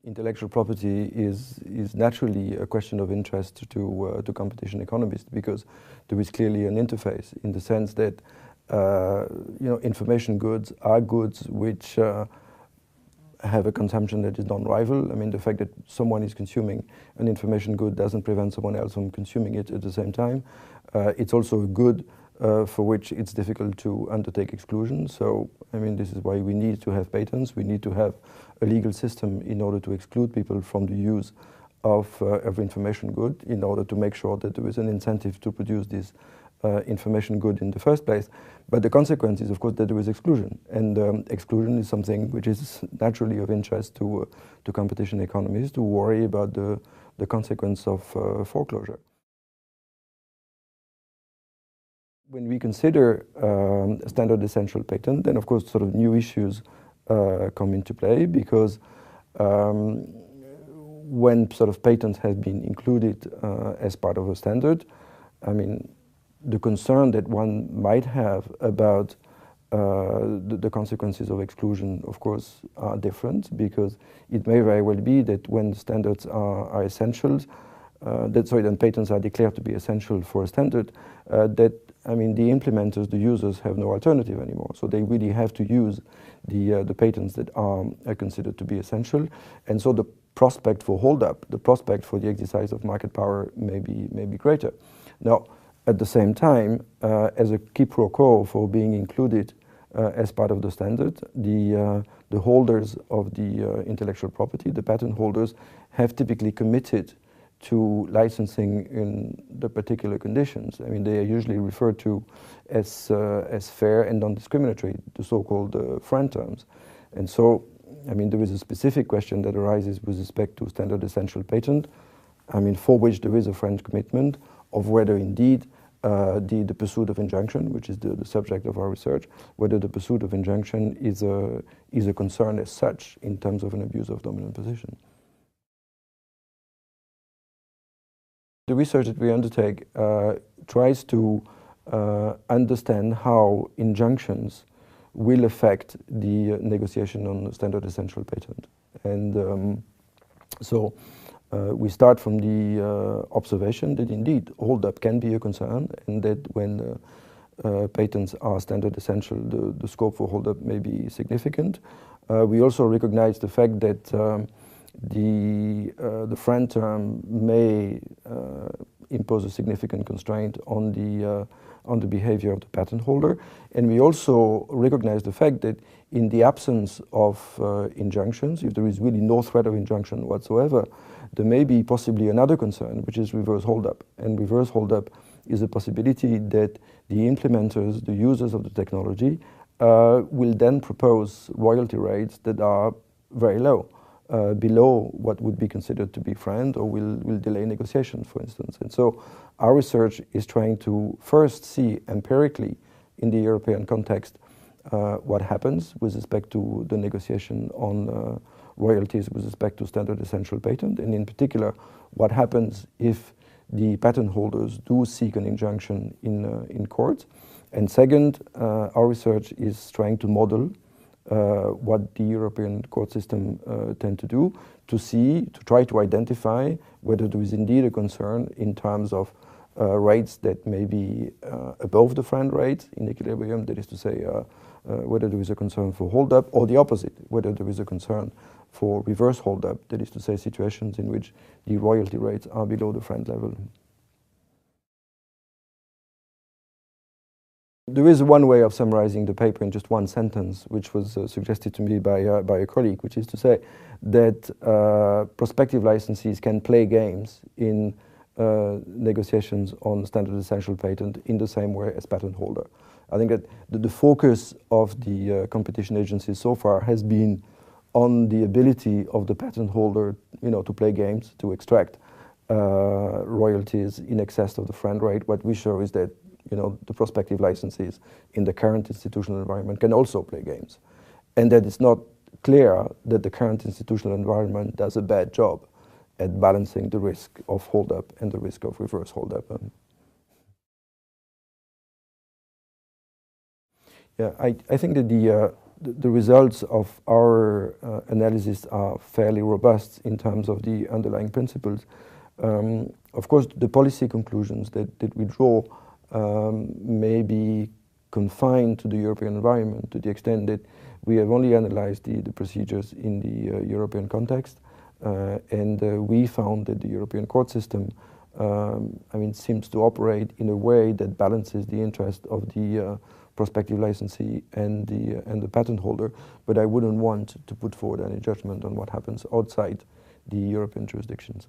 Intellectual property is naturally a question of interest to competition economists, because there is clearly an interface in the sense that information goods are goods which have a consumption that is non-rival. I mean, the fact that someone is consuming an information good doesn't prevent someone else from consuming it at the same time. It's also a good for which it's difficult to undertake exclusion. So, I mean, this is why we need to have patents. We need to have a legal system in order to exclude people from the use of information good, in order to make sure that there is an incentive to produce this information good in the first place. But the consequence is, of course, that there is exclusion. And exclusion is something which is naturally of interest to competition economists, to worry about the consequence of foreclosure. When we consider a standard essential patent, then of course sort of new issues come into play, because when sort of patents have been included as part of a standard, I mean, the concern that one might have about the consequences of exclusion, of course, are different, because it may very well be that when standards are essentials, then patents are declared to be essential for a standard, that, I mean, the implementers, the users, have no alternative anymore. So they really have to use the patents that are considered to be essential. And so the prospect for hold-up, the prospect for the exercise of market power may be greater. Now, at the same time, as a quid pro quo for being included as part of the standard, the holders of the intellectual property, the patent holders, have typically committed to licensing in the particular conditions. I mean, they are usually referred to as fair and non-discriminatory, the so-called friend terms. And so, I mean, there is a specific question that arises with respect to standard essential patent, I mean, for which there is a friend commitment of whether indeed the pursuit of injunction, which is the subject of our research, whether the pursuit of injunction is a concern as such in terms of an abuse of dominant position. The research that we undertake tries to understand how injunctions will affect the negotiation on the standard essential patent. And so we start from the observation that indeed hold-up can be a concern, and that when patents are standard essential, the scope for hold-up may be significant. We also recognize the fact that the friend term may impose a significant constraint on the behavior of the patent holder, and we also recognize the fact that in the absence of injunctions, if there is really no threat of injunction whatsoever, there may be possibly another concern, which is reverse hold-up. And reverse hold-up is a possibility that the implementers, the users of the technology, will then propose royalty rates that are very low. Below what would be considered to be friend, or will delay negotiations, for instance. And so our research is trying to first see empirically in the European context what happens with respect to the negotiation on royalties with respect to standard essential patent, and in particular what happens if the patent holders do seek an injunction in court. And second, our research is trying to model what the European court system tend to do, to try to identify whether there is indeed a concern in terms of rates that may be above the friend rate in equilibrium, that is to say, whether there is a concern for hold-up, or the opposite, whether there is a concern for reverse hold-up, that is to say, situations in which the royalty rates are below the friend level. There is one way of summarizing the paper in just one sentence, which was suggested to me by a colleague, which is to say that prospective licensees can play games in negotiations on standard essential patent in the same way as patent holder. I think that the focus of the competition agencies so far has been on the ability of the patent holder, to play games, to extract royalties in excess of the friend rate. What we show is that the prospective licensees in the current institutional environment can also play games, and that it's not clear that the current institutional environment does a bad job at balancing the risk of hold-up and the risk of reverse hold-up. Yeah, I think that the results of our analysis are fairly robust in terms of the underlying principles. Of course, the policy conclusions that we draw may be confined to the European environment to the extent that we have only analyzed the procedures in the European context, and we found that the European court system seems to operate in a way that balances the interest of the prospective licensee and the patent holder, but I wouldn't want to put forward any judgment on what happens outside the European jurisdictions.